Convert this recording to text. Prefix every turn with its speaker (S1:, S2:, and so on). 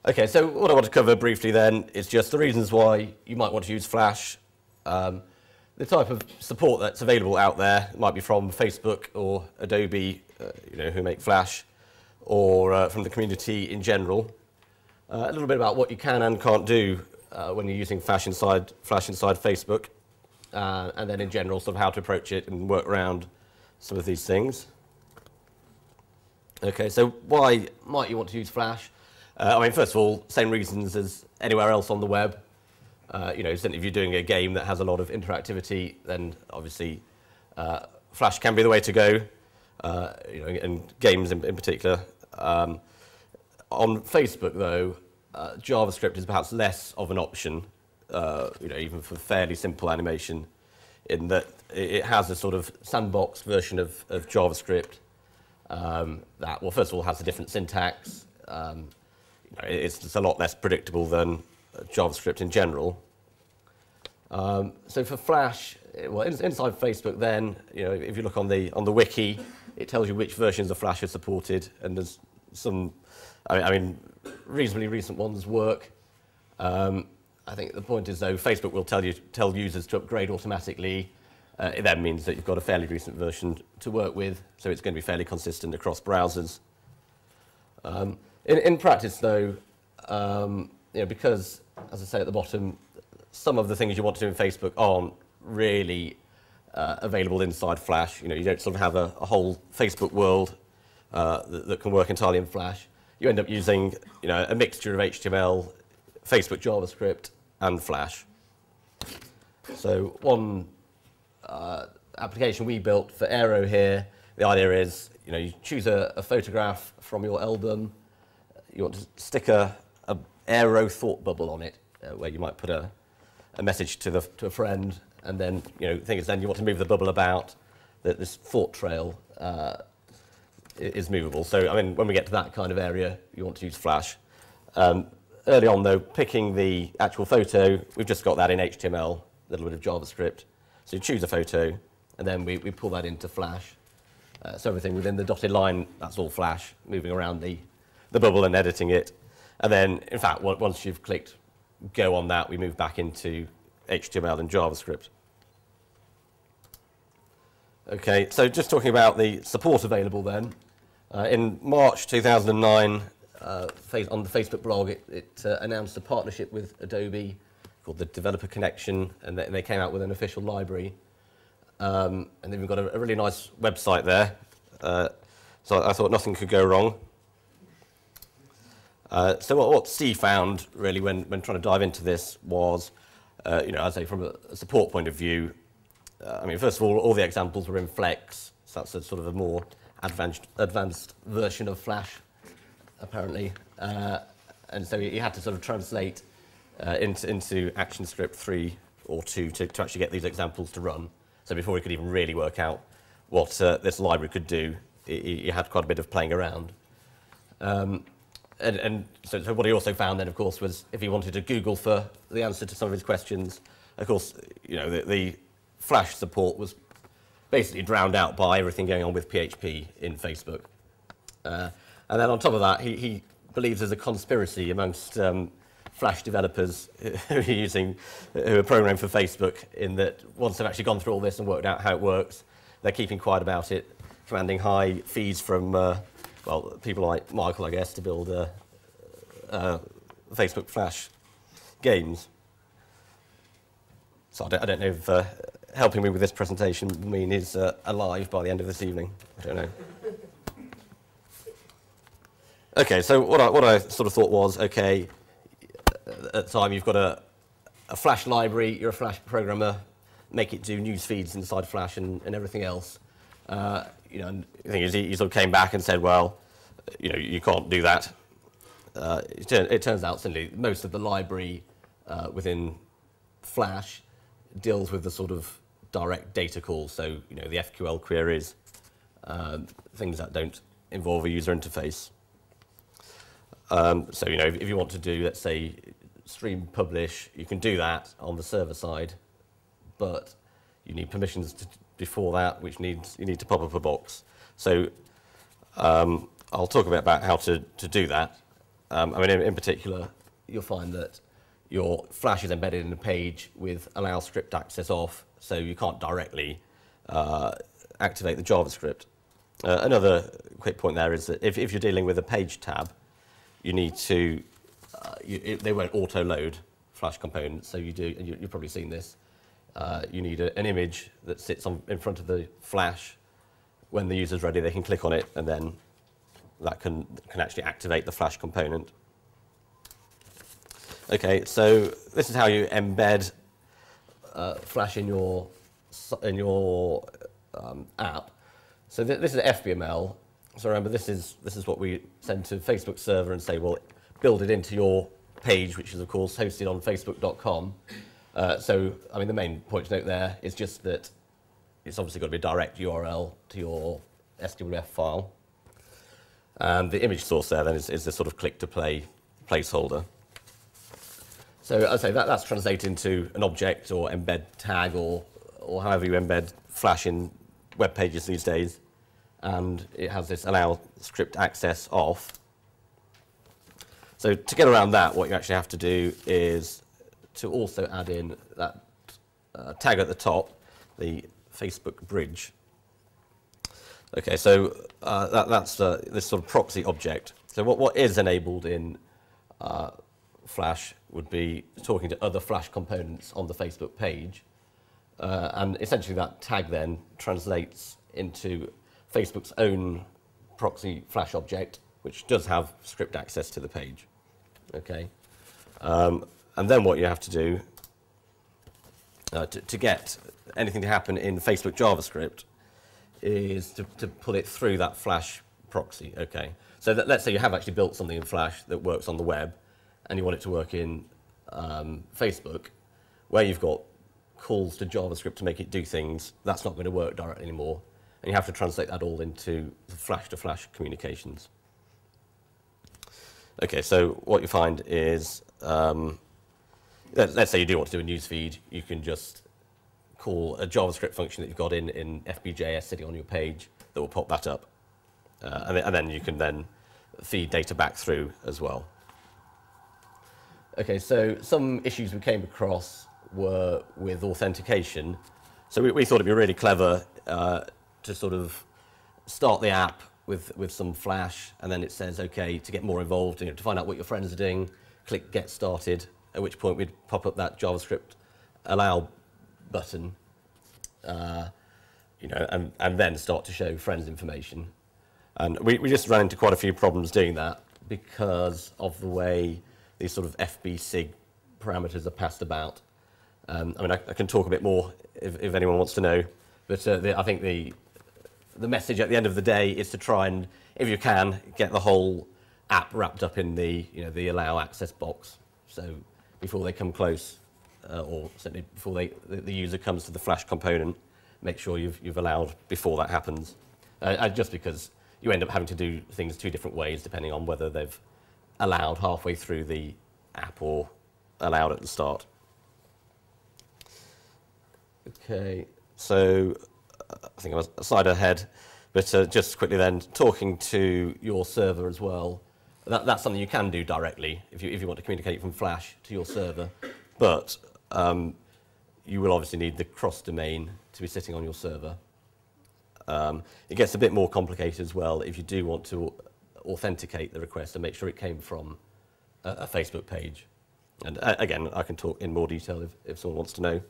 S1: Okay, so what I want to cover briefly then is just the reasons why you might want to use Flash, the type of support that's available out there. It might be from Facebook or Adobe, who make Flash, or from the community in general. A little bit about what you can and can't do when you're using Flash inside Facebook, and then in general, sort of how to approach it and work around some of these things. Okay, so why might you want to use Flash? First of all, same reasons as anywhere else on the web. Certainly if you're doing a game that has a lot of interactivity, then obviously Flash can be the way to go, and games in particular. On Facebook, though, JavaScript is perhaps less of an option, even for fairly simple animation, in that it has a sort of sandbox version of JavaScript that, well, first of all, has a different syntax. It's just a lot less predictable than JavaScript in general. So for Flash, well, inside Facebook, then, if you look on the wiki, it tells you which versions of Flash are supported, and there's some, reasonably recent ones work. I think the point is, though, Facebook will tell users to upgrade automatically. It then means that you've got a fairly recent version to work with, so it's going to be fairly consistent across browsers. In practice, though, because, as I say at the bottom, some of the things you want to do in Facebook aren't really available inside Flash. You don't sort of have a whole Facebook world that can work entirely in Flash. You end up using, a mixture of HTML, Facebook JavaScript, and Flash. So one application we built for Aero here, the idea is, you choose a photograph from your album. You want to stick a Aero thought bubble on it, where you might put a message to a friend, and then the thing is, then you want to move the bubble about. That this thought trail is movable. So when we get to that kind of area, you want to use Flash. Early on, though, picking the actual photo, we've just got that in HTML, a little bit of JavaScript. So you choose a photo, and then we pull that into Flash. So everything within the dotted line, that's all Flash, moving around the bubble and editing it. And then, in fact, once you've clicked go on that, we move back into HTML and JavaScript. Okay, so just talking about the support available then. In March 2009, on the Facebook blog, it announced a partnership with Adobe called the Developer Connection, and they came out with an official library. And then we've got a really nice website there. So I thought nothing could go wrong. So what C found, really, when trying to dive into this was, I'd say from a support point of view, first of all the examples were in Flex, so that's a sort of a more advanced version of Flash, apparently. And so you had to sort of translate into ActionScript 3 or 2 to actually get these examples to run. So before we could even really work out what this library could do, you had quite a bit of playing around. And so what he also found then, of course, was if he wanted to Google for the answer to some of his questions, of course, the Flash support was basically drowned out by everything going on with PHP in Facebook. And then on top of that, he believes there's a conspiracy amongst Flash developers who are programming for Facebook, in that once they've actually gone through all this and worked out how it works, they're keeping quiet about it, commanding high fees from people like Michael, I guess, to build Facebook Flash games. So I don't know if helping me with this presentation mean he's alive by the end of this evening. I don't know. Okay, so what I sort of thought was, okay, at the time you've got a Flash library, you're a Flash programmer, make it do news feeds inside Flash and everything else. And the thing is, he sort of came back and said, well, you can't do that. It turns out, certainly, most of the library within Flash deals with the sort of direct data calls, so the SQL queries, things that don't involve a user interface. So if you want to do, let's say, stream publish, you can do that on the server side, but you need permissions before that, which you need to pop up a box. So I'll talk a bit about how to do that. I mean, in particular, you'll find that your Flash is embedded in a page with allow script access off, so you can't directly activate the JavaScript. Another quick point there is that if you're dealing with a page tab, you need to, they won't auto-load Flash components, so you do, and you've probably seen this, you need an image that sits in front of the Flash. When the user's ready, they can click on it, and then that can actually activate the Flash component. Okay, so this is how you embed Flash in your app. So this is FBML. So remember, this is what we send to Facebook server and say, well, build it into your page, which is of course hosted on Facebook.com. So I mean, the main point to note there is just that it's obviously got to be a direct URL to your SWF file. And the image source there then is the sort of click-to-play placeholder. So I'd say that's translated into an object or embed tag or however you embed Flash in web pages these days. And it has this allow script access off. So to get around that, what you actually have to do is to also add in that tag at the top, the Facebook bridge. Okay, so that's this sort of proxy object. So what is enabled in Flash would be talking to other Flash components on the Facebook page. And essentially that tag then translates into Facebook's own proxy Flash object, which does have script access to the page. Okay, and then what you have to do to get anything to happen in Facebook JavaScript is to put it through that Flash proxy. Okay, so let's say you have actually built something in Flash that works on the web, and you want it to work in Facebook, where you've got calls to JavaScript to make it do things. That's not going to work directly anymore, and you have to translate that all into Flash-to-Flash communications. Okay, so what you find is, let's say you do want to do a newsfeed, you can just call a JavaScript function that you've got in FBJS sitting on your page that will pop that up. And then you can then feed data back through as well. Okay, so some issues we came across were with authentication. So we thought it'd be really clever to sort of start the app with some Flash, and then it says, okay, to get more involved, to find out what your friends are doing, click Get Started, at which point we'd pop up that JavaScript allow button, and then start to show friends information. And we just ran into quite a few problems doing that because of the way these sort of FB-SIG parameters are passed about. I mean, I can talk a bit more if anyone wants to know, but I think the message at the end of the day is to try and, if you can, get the whole app wrapped up in the allow access box. So before they come close, or certainly before the user comes to the Flash component, make sure you've allowed before that happens. Just because you end up having to do things two different ways depending on whether they've allowed halfway through the app or allowed at the start. Okay, so I think I was a slide ahead, but just quickly then, talking to your server as well. That's something you can do directly if you want to communicate from Flash to your server, but you will obviously need the cross-domain to be sitting on your server. It gets a bit more complicated as well if you do want to authenticate the request and make sure it came from a Facebook page. And again, I can talk in more detail if someone wants to know.